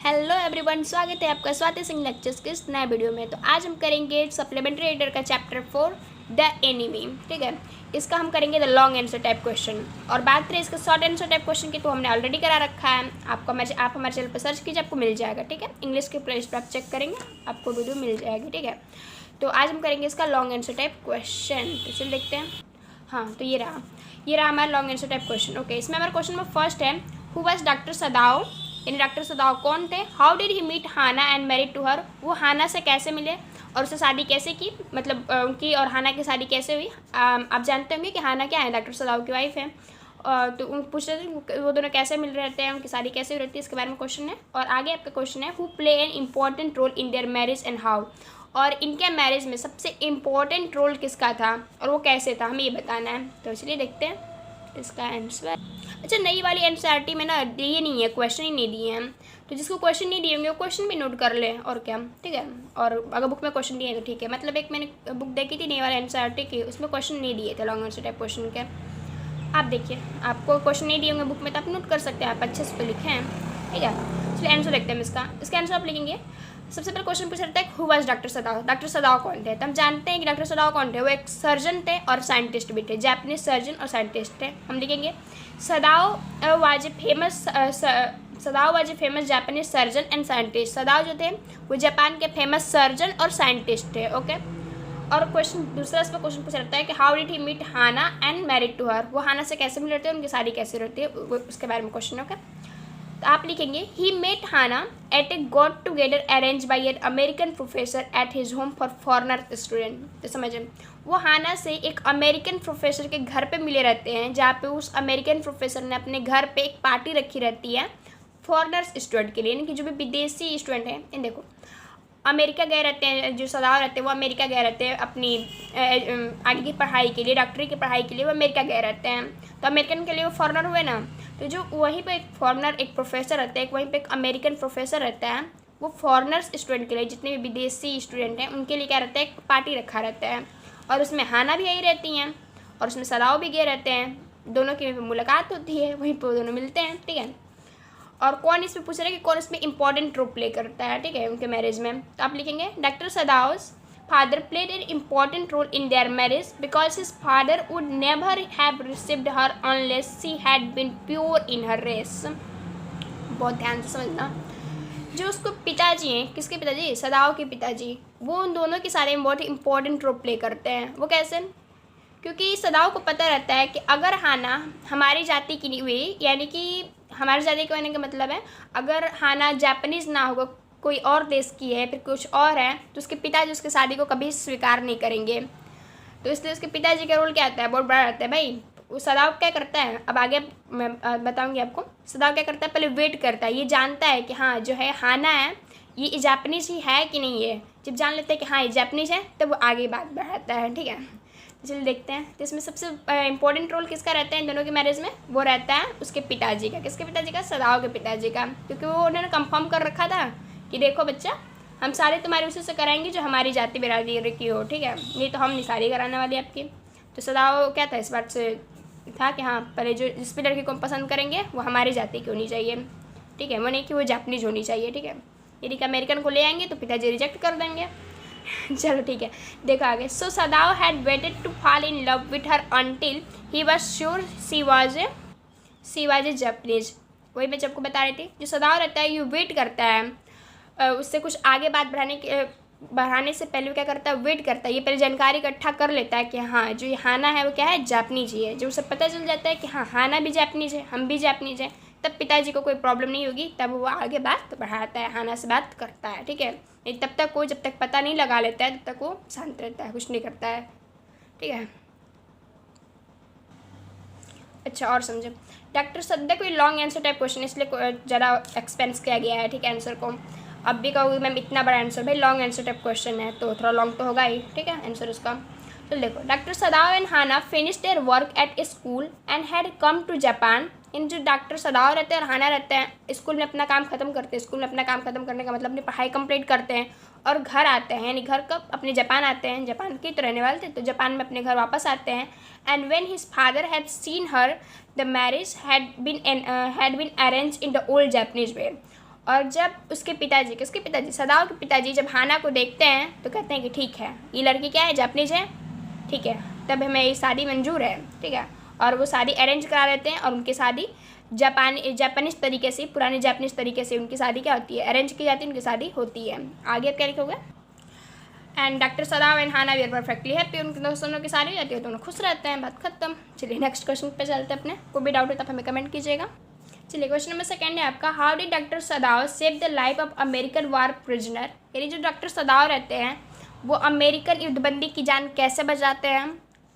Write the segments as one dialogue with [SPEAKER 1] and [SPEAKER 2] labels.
[SPEAKER 1] Hello everyone, स्वागत है आपका स्वाति सिंह लेक्चर्स के इस नए वीडियो में। तो आज हम करेंगे सप्लीमेंट्री रीडर का चैप्टर 4 द एनिमी। ठीक है, इसका हम करेंगे the long answer type question. और बात करें इसका शॉर्ट आंसर टाइप क्वेश्चन की, तो हमने ऑलरेडी करा रखा है। आप हमारे चैनल पर सर्च कीजिए, आपको मिल जाएगा। ठीक है, इंग्लिश के प्लेलिस्ट पर आप चेक करेंगे, आपको वीडियो मिल जाएगी। ठीक है, तो आज हम करेंगे इसका लॉन्ग आंसर टाइप क्वेश्चन। तो चलिए देखते हैं। हाँ, तो ये रहा हमारा long answer type question. Okay, इसमें हमारा क्वेश्चन में फर्स्ट है, हु वाज डॉक्टर सदाओ, यानी डॉक्टर सदाओ कौन थे। How did he meet Hana and married to her, वो हाना से कैसे मिले और उससे शादी कैसे की, मतलब उनकी और हाना की शादी कैसे हुई। आप जानते होंगे कि हाना क्या है, डॉक्टर सदाओ की वाइफ है। तो उन पूछ रहे थे वो दोनों कैसे मिल रहते हैं, उनकी शादी कैसे हुई रहती है, इसके बारे में क्वेश्चन है। और आगे आपका क्वेश्चन है, who play an important role in their marriage and how, और इनके मैरिज में सबसे इम्पोर्टेंट रोल किसका था और वो कैसे था, हमें ये बताना है। तो इसलिए देखते हैं इसका आंसर। अच्छा, नई वाली एनसीईआरटी में ना ये नहीं है, क्वेश्चन ही नहीं दिए हैं। तो जिसको क्वेश्चन नहीं दिए होंगे वो क्वेश्चन भी नोट कर ले, और क्या। ठीक है, और अगर बुक में क्वेश्चन दिए हैं तो ठीक है। मतलब एक मैंने बुक देखी थी नई वाली एनसीईआरटी की, उसमें क्वेश्चन नहीं दिए थे लॉन्ग आंसर टाइप क्वेश्चन के। आप देखिए, आपको क्वेश्चन नहीं दिए होंगे बुक में तो आप नोट कर सकते हैं, आप अच्छे से लिखे हैं। ठीक है, इसलिए आंसर देखते हैं इसका आंसर आप लिखेंगे। सबसे पहले क्वेश्चन पूछ रहा है, who was doctor Sadao, doctor Sadao कौन थे। तो हम जानते हैं कि डॉक्टर सदाओ कौन थे, वो एक सर्जन थे और साइंटिस्ट भी थे, जापानीज सर्जन और साइंटिस्ट थे। हम लिखेंगे Sadao was a famous Japanese surgeon and scientist. Sadao जो थे वो जापान के फेमस सर्जन और साइंटिस्ट थे। ओके, और क्वेश्चन दूसरा इसमें क्वेश्चन पूछा रहता है कि how did he meet Hana and married to her, वो हाना से कैसे मिल रहते हैं, उनकी शादी कैसे रहती है, उसके बारे में क्वेश्चन। ओके, तो आप लिखेंगे he met Hana at a got together arrange by an American professor at his home for foreigner student. तो समझें, वो हाना से एक अमेरिकन प्रोफेसर के घर पे मिले रहते हैं, जहाँ पे उस अमेरिकन प्रोफेसर ने अपने घर पे एक पार्टी रखी रहती है फॉरनर्स स्टूडेंट के लिए, यानी कि जो भी विदेशी स्टूडेंट हैं। इन देखो, अमेरिका गए रहते हैं, जो सदाओ रहते हैं वो अमेरिका गए रहते हैं अपनी आगे की पढ़ाई के लिए, डॉक्टरी की पढ़ाई के लिए वो अमेरिका गए रहते हैं। तो अमेरिकन के लिए वो फॉरेनर हुए ना, तो जो वहीं पे एक फॉरेनर एक प्रोफेसर रहता है, वहीं पे एक अमेरिकन प्रोफेसर रहता है, वो फॉरेनर्स स्टूडेंट के लिए, जितने भी विदेशी स्टूडेंट हैं उनके लिए क्या रहता है, एक पार्टी रखा रहता है। और उसमें हाना भी आई रहती हैं और उसमें सदाओ भी गए रहते हैं, दोनों की मुलाकात होती है, वहीं पर दोनों मिलते हैं। ठीक है, और कौन इसमें पूछ रहे हैं कि कौन इसमें इंपॉर्टेंट रोल प्ले करता है। ठीक है, उनके मैरिज में। तो आप लिखेंगे doctor Sadao's father played an important role in their marriage because his father would never have received her unless she had been pure in her race. बहुत ध्यान से समझना, जो उसको पिताजी हैं, किसके पिताजी, सदाओ के पिताजी, वो उन दोनों के सारे बहुत इंपॉर्टेंट रोल प्ले करते हैं। वो कैसे, क्योंकि सदाओ को पता रहता है कि अगर हाना हमारी जाति की नहीं हुई, यानी कि हमारी जाति के होने का मतलब है अगर हाना जापानीज़ ना होगा, कोई और देश की है, फिर कुछ और है, तो उसके पिताजी उसकी शादी को कभी स्वीकार नहीं करेंगे। तो इसलिए उसके पिताजी का रोल क्या होता है, बहुत बड़ा रहता है भाई। वो सदाओ क्या करता है, अब आगे मैं बताऊंगी आपको। सदाओ क्या करता है, पहले वेट करता है, ये जानता है कि हाँ जो है हाना है ये जापानीज़ ही है कि नहीं है। जब जान लेता है कि हाँ ये जापानीज़ है तब वो आगे बात बढ़ाता है। ठीक है, चलिए देखते हैं। तो इसमें सबसे इंपॉर्टेंट रोल किसका रहता है इन दोनों के मैरिज में, वो रहता है उसके पिताजी का। किसके पिताजी का, सदाओ के पिताजी का, क्योंकि वो उन्होंने कंफर्म कर रखा था कि देखो बच्चा, हम सारे तुम्हारे उसी से कराएंगे जो हमारी जाति बिरादरी की हो। ठीक है, नहीं तो हम नहीं सारी कराने वाली आपकी। तो सदाओ क्या था, इस बात से था कि हाँ पहले जो जिस भी लड़की को हम पसंद करेंगे वो हमारी जाति की होनी चाहिए। ठीक है, वो नहीं कि वो जापानीज होनी चाहिए। ठीक है, यदि अमेरिकन को ले आएंगे तो पिताजी रिजेक्ट कर देंगे। चलो ठीक है, देखो आगे। So Sadao had waited to fall in love with her until he was sure she was a Japanese. वही मैं सबको बता रही थी, जो सदाओ रहता है ये वेट करता है, उससे कुछ आगे बात बढ़ाने से पहले वो क्या करता है, वेट करता है, ये पहले जानकारी इकट्ठा कर लेता है कि हाँ जो ये हाना है वो क्या है, जापानीज ही है। जब उसे पता चल जाता है कि हाँ हाना भी जापानीज है, हम भी जापानीज हैं, तब पिताजी को कोई प्रॉब्लम नहीं होगी, तब वो आगे बात बढ़ाता है, हाना से बात करता है। ठीक है, तब तक वो जब तक पता नहीं लगा लेता है तब तक वो शांत रहता है, कुछ नहीं करता है। ठीक है, अच्छा और समझो। डॉक्टर सद्दा कोई लॉन्ग आंसर टाइप क्वेश्चन इसलिए ज़्यादा एक्सपेंस किया गया है। ठीक है, आंसर को अब भी कहोगे मैम इतना बड़ा आंसर, भाई लॉन्ग आंसर टाइप क्वेश्चन है तो थोड़ा लॉन्ग तो होगा ही। ठीक है, आंसर उसका। तो देखो, doctor Sadao and Hana finish their work at a school and had come to Japan. इन जो डॉक्टर सदाओ रहते हैं और हाना रहते हैं स्कूल में अपना काम खत्म करते हैं, स्कूल में अपना काम खत्म करने का मतलब अपनी पढ़ाई कंप्लीट करते हैं और घर आते हैं, यानी घर कब, अपने जापान आते हैं, जापान के तो रहने वाले थे तो जापान में अपने घर वापस आते हैं। And when his father had seen her the marriage had been arrange in the old Japanese way. और जब उसके पिताजी सदाओ के पिताजी जब हाना को देखते हैं तो कहते हैं कि ठीक है, ये लड़की क्या है, जापानीज है, ठीक है, तब हमें ये शादी मंजूर है, ठीक है। और वो शादी अरेंज करा देते हैं और उनकी शादी जापानीज तरीके से, पुराने जापानीज तरीके से उनकी शादी क्या होती है, अरेंज की जाती है, उनकी शादी होती है। आगे अब क्या लिखोगे, and doctor Sadao and Hana we are perfectly happy, उनके दोनों की शादी हो जाती है, दोनों खुश रहते हैं, बात खत्म। चलिए नेक्स्ट क्वेश्चन पे चलते हैं अपने, कोई भी डाउट हो तो आप हमें कमेंट कीजिएगा। चलिए क्वेश्चन नंबर 2 है आपका, how did doctor Sadao save the life of American war prisoner, यानी जो डॉक्टर सदाओ रहते हैं वो अमेरिकन युद्धबंदी की जान कैसे बचाते हैं।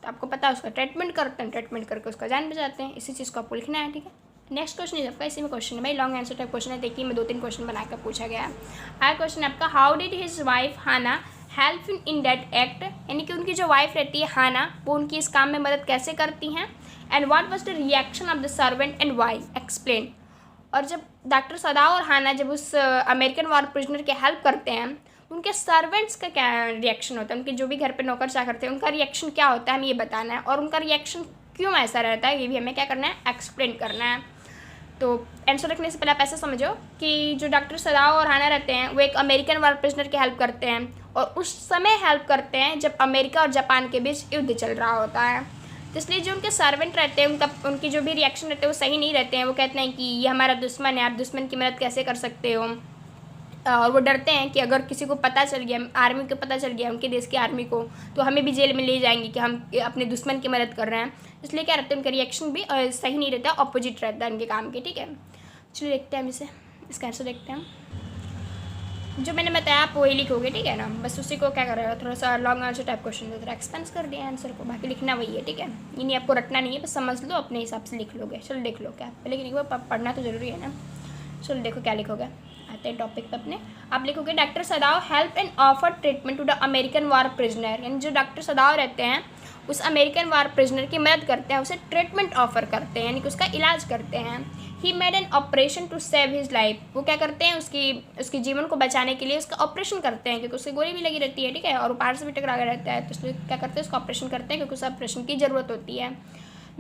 [SPEAKER 1] तो आपको पता है उसका ट्रीटमेंट करते हैं, ट्रीटमेंट करके उसका जान बचाते हैं, इसी चीज़ को आपको लिखना है, ठीक है। नेक्स्ट क्वेश्चन है आपका, इसी में क्वेश्चन है भाई, लॉन्ग आंसर टाइप क्वेश्चन है, देखिए मैं 2-3 क्वेश्चन बनाकर पूछा गया है। आया क्वेश्चन आपका, how did his wife Hana help in that act, यानी कि उनकी जो वाइफ रहती है हाना वो उनकी इस काम में मदद कैसे करती हैं। And what was the reaction of the servant and why, explain. और जब डॉक्टर सदाओ और हाना जब उस अमेरिकन वार प्रिजनर की हेल्प करते हैं, उनके सर्वेंट्स का क्या रिएक्शन होता है, उनके जो भी घर पे नौकर चाकर थे उनका रिएक्शन क्या होता है, हमें ये बताना है। और उनका रिएक्शन क्यों ऐसा रहता है ये भी हमें क्या करना है, एक्सप्लेन करना है। तो आंसर रखने से पहले आप ऐसा समझो कि जो डॉक्टर सदाओ और हाना रहते हैं वो एक अमेरिकन वार प्रिजनर की हेल्प करते हैं, और उस समय हेल्प करते हैं जब अमेरिका और जापान के बीच युद्ध चल रहा होता है। तो इसलिए जो उनके सर्वेंट रहते हैं उनकी जो भी रिएक्शन रहते हैं वो सही नहीं रहते हैं। वो कहते हैं कि ये हमारा दुश्मन है, आप दुश्मन की मदद कैसे कर सकते हो। और वो डरते हैं कि अगर किसी को पता चल गया, आर्मी को पता चल गया, उनके देश की आर्मी को, तो हमें भी जेल में ले जाएंगे कि हम अपने दुश्मन की मदद कर रहे हैं। इसलिए क्या रहता है, उनका रिएक्शन भी सही नहीं रहता, अपोजिट रहता है उनके काम के, ठीक है। चलिए देखते हैं हम इसका आंसर देखते हैं। जो मैंने बताया आप वही लिखोगे, ठीक है ना, बस उसी को क्या करेगा, थोड़ा सा लॉन्ग आंसर टाइप क्वेश्चन थोड़ा एक्सपेंस कर दिया आंसर को, बाकी लिखना वही है, ठीक है। ये नहीं आपको रटना नहीं है, बस समझ लो, अपने हिसाब से लिख लोगे। चलो देख लो, क्या लेकिन एक बार पढ़ना तो जरूरी है ना। चलो देखो क्या लिखोगे, आते हैं टॉपिक पे अपने। आप लिखोगे doctor Sadao help and offer treatment to the American war prisoner, यानी जो डॉक्टर सदाओ रहते हैं उस अमेरिकन वार प्रिजनर की मदद करते हैं, उसे ट्रीटमेंट ऑफर करते हैं, यानी कि उसका इलाज करते हैं। He made an operation to save his life, वो क्या करते हैं, उसकी जीवन को बचाने के लिए उसका ऑपरेशन करते हैं, क्योंकि उसकी गोली भी लगी रहती है, ठीक है, और वो पहाड़ से भी टकरा रहता है, तो इसलिए क्या करते हैं, उसका ऑपरेशन करते हैं, क्योंकि उस ऑपरेशन की ज़रूरत होती है।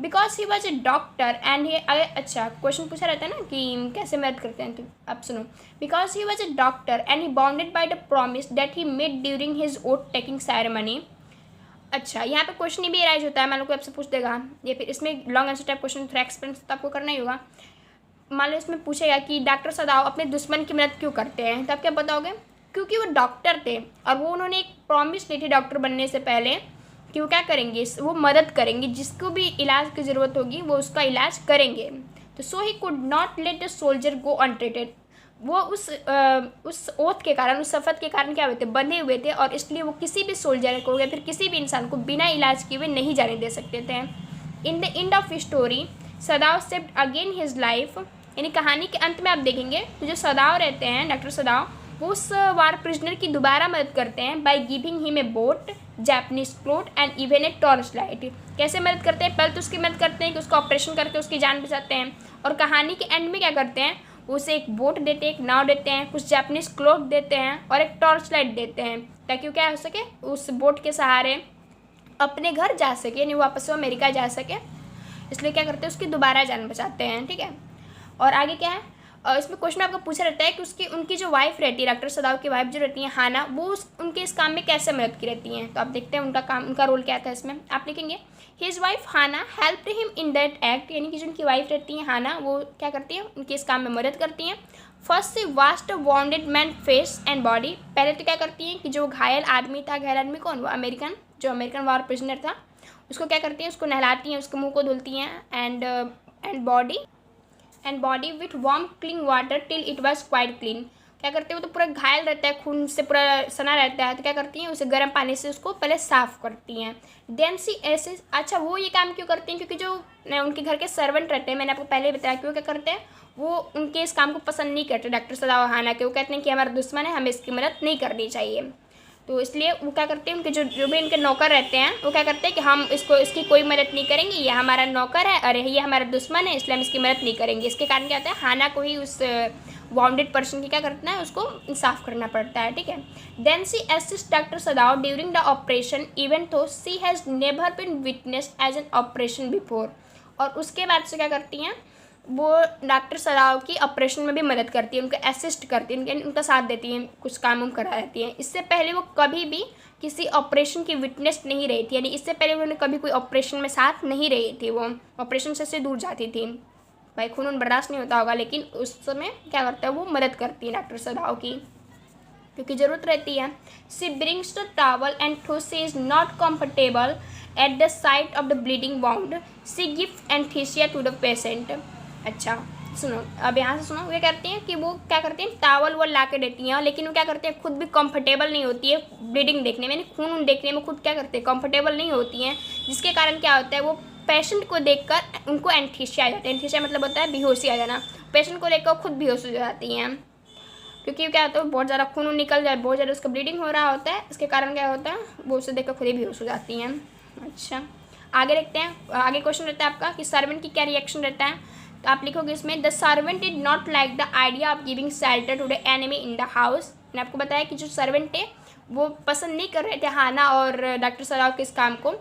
[SPEAKER 1] Because he was a doctor and he, अच्छा क्वेश्चन पूछा रहता है ना कि कैसे मदद करते हैं, तो आप सुनो। Because he was a doctor and he bounded by the promise that he made during his oath taking ceremony. अच्छा, यहाँ पे क्वेश्चन ये भी राइज होता है, मान लो कोई आपसे पूछ देगा, या फिर इसमें लॉन्ग आंसर टाइप क्वेश्चन थोड़ा एक्सपेंस तो आपको करना ही होगा। मान लो इसमें पूछेगा कि डॉक्टर सदाओ अपने दुश्मन की मदद क्यों करते हैं, तो आप क्या बताओगे, क्योंकि वो डॉक्टर थे और वो उन्होंने एक प्रॉमिस ली थी डॉक्टर बनने से पहले कि वो क्या करेंगे, वो मदद करेंगे, जिसको भी इलाज की ज़रूरत होगी वो उसका इलाज करेंगे। तो so he could not let the soldier go untreated, वो उस ओथ के कारण, उस शपथ के कारण क्या हुए थे, बंधे हुए थे, और इसलिए वो किसी भी सोल्जर को या फिर किसी भी इंसान को बिना इलाज किए हुए नहीं जाने दे सकते थे। In the end of story Sadao saved again his life, यानी कहानी के अंत में आप देखेंगे तो जो सदाओ रहते हैं, डॉक्टर सदाओ, वो उस वार प्रिजनर की दोबारा मदद करते हैं by giving him a boat, Japanese cloth and even a torch light. कैसे मदद करते हैं, पहले तो उसकी मदद करते हैं कि उसका ऑपरेशन करके उसकी जान बचाते हैं, और कहानी के एंड में क्या करते हैं, उसे एक बोट देते हैं, एक नाव देते हैं, कुछ जापानीज क्लोथ देते हैं और एक टॉर्च लाइट देते हैं, ताकि वो क्या हो सके, उस बोट के सहारे अपने घर जा सके, यानी वापस वो अमेरिका जा सके। इसलिए क्या करते हैं, उसकी दोबारा जान बचाते हैं, ठीक है। और आगे क्या है, इसमें क्वेश्चन आपको पूछा रहता है कि उनकी जो वाइफ रहती है, डॉक्टर सदाओ की वाइफ जो रहती है हाना, वो उनके इस काम में कैसे मदद की रहती हैं। तो आप देखते हैं उनका रोल क्या था इसमें। आप लिखेंगे his wife Hana helped him in that act, यानी कि जो उनकी वाइफ रहती है हाना, वो क्या करती है, उनके इस काम में मदद करती हैं। First she washed wounded man face and body, पहले तो क्या करती हैं कि जो घायल आदमी था, घायल आदमी कौन, वो अमेरिकन वार प्रिजनर था, उसको क्या करती हैं, उसको नहलाती हैं, उसके मुँह को धुलती हैं, and body with warm clean water till it was quite clean. क्या करते हैं, वो तो पूरा घायल रहता है, खून से पूरा सना रहता है, तो क्या करती हैं, उसे गर्म पानी से उसको पहले साफ़ करती हैं। देन सी ऐसे, अच्छा वो ये काम क्यों करती हैं, क्योंकि जो उनके घर के सर्वेंट रहते हैं, मैंने आपको पहले बताया कि वो क्या करते हैं, वो उनके इस काम को पसंद नहीं करते डॉक्टर सदाओ हाना के, वो कहते हैं कि हमारा दुश्मन है, हमें इसकी मदद नहीं करनी चाहिए। तो इसलिए वो क्या करते हैं, उनके जो भी इनके नौकर रहते हैं वो क्या करते हैं कि हम इसकी कोई मदद नहीं करेंगे, ये हमारा नौकर है, अरे ये हमारा दुश्मन है, इसलिए हम इसकी मदद नहीं करेंगे। इसके कारण क्या होता है, हाना को ही उस वाउंडेड पर्सन की क्या करना है, उसको साफ करना पड़ता है, ठीक है। Then she assist doctor Sadao during the operation even though she has never been witnessed as an operation before, और उसके बाद से क्या करती हैं वो डॉक्टर सदाव की ऑपरेशन में भी मदद करती है, उनको असिस्ट करती है, उनका साथ देती हैं, कुछ काम उम करा देती हैं। इससे पहले वो कभी भी किसी ऑपरेशन की विटनेस नहीं रही थी, यानी इससे पहले उन्होंने कभी कोई ऑपरेशन में साथ नहीं रही थी, वो ऑपरेशन से दूर जाती थी। भाई खून बर्दाश्त नहीं होता होगा, लेकिन उस समय क्या करता है वो मदद करती है डॉक्टर सदाव की, क्योंकि ज़रूरत रहती है। She brings the towel and though she is not comfortable at the sight of the bleeding wound, she gift anaesthesia to the patient. अच्छा सुनो, अब यहाँ से सुनो, वे करती हैं कि वो क्या करती हैं टावल वो ला के देती हैं, लेकिन वो क्या करते हैं खुद भी कंफर्टेबल नहीं होती है ब्लीडिंग देखने में, खून देखने में खुद क्या करते हैं कंफर्टेबल नहीं होती हैं, जिसके कारण क्या होता है वो पेशेंट को देखकर उनको एंथीसिया आ जाता है। एंथीसिया मतलब होता है बेहोशी आ जाना, पेशेंट को देखकर खुद बेहोश हो जाती हैं, क्योंकि क्या होता है बहुत ज़्यादा खून निकल जाए, बहुत ज़्यादा उसका ब्लीडिंग हो रहा होता है, इसके कारण क्या होता है वो उसे देखकर खुद ही बेहोश हो जाती हैं। अच्छा आगे देखते हैं, आगे क्वेश्चन रहता है आपका कि सर्वेंट की क्या रिएक्शन रहता है, तो आप लिखोगे इसमें the servant did not like the idea of giving shelter to the enemy in the house. मैंने आपको बताया कि जो सर्वेंट थे वो पसंद नहीं कर रहे थे हाना और डॉक्टर सराव के इस काम को,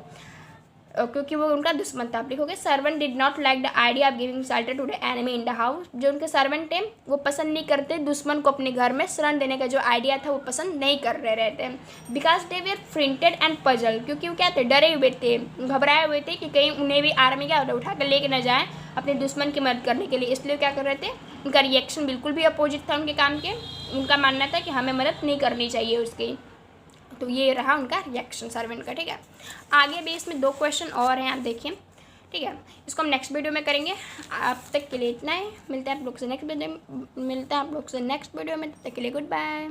[SPEAKER 1] क्योंकि वो उनका दुश्मन था। आप लिखोगे servant did not like the idea of giving shelter to the enemy in the house. जो उनके सर्वेंट थे वो पसंद नहीं करते दुश्मन को अपने घर में शरण देने का जो आइडिया था वो पसंद नहीं कर रहे रहते, because they were frightened and puzzle, क्योंकि वो क्या थे डरे हुए थे, घबराए हुए थे कि कहीं उन्हें भी आर्मी क्या होता उठा कर लेके न जाए अपने दुश्मन की मदद करने के लिए, इसलिए क्या कर रहे थे उनका रिएक्शन बिल्कुल भी अपोजिट था उनके काम के। उनका मानना था कि हमें मदद नहीं करनी चाहिए उसकी, तो ये रहा उनका रिएक्शन सर्वेंट का। ठीक है, आगे भी इसमें 2 क्वेश्चन और हैं, आप देखिए। ठीक है, इसको हम नेक्स्ट वीडियो में करेंगे। आप तक के लिए इतना ही, मिलते हैं आप लोग से नेक्स्ट वीडियो में, तब तक के लिए गुड बाय।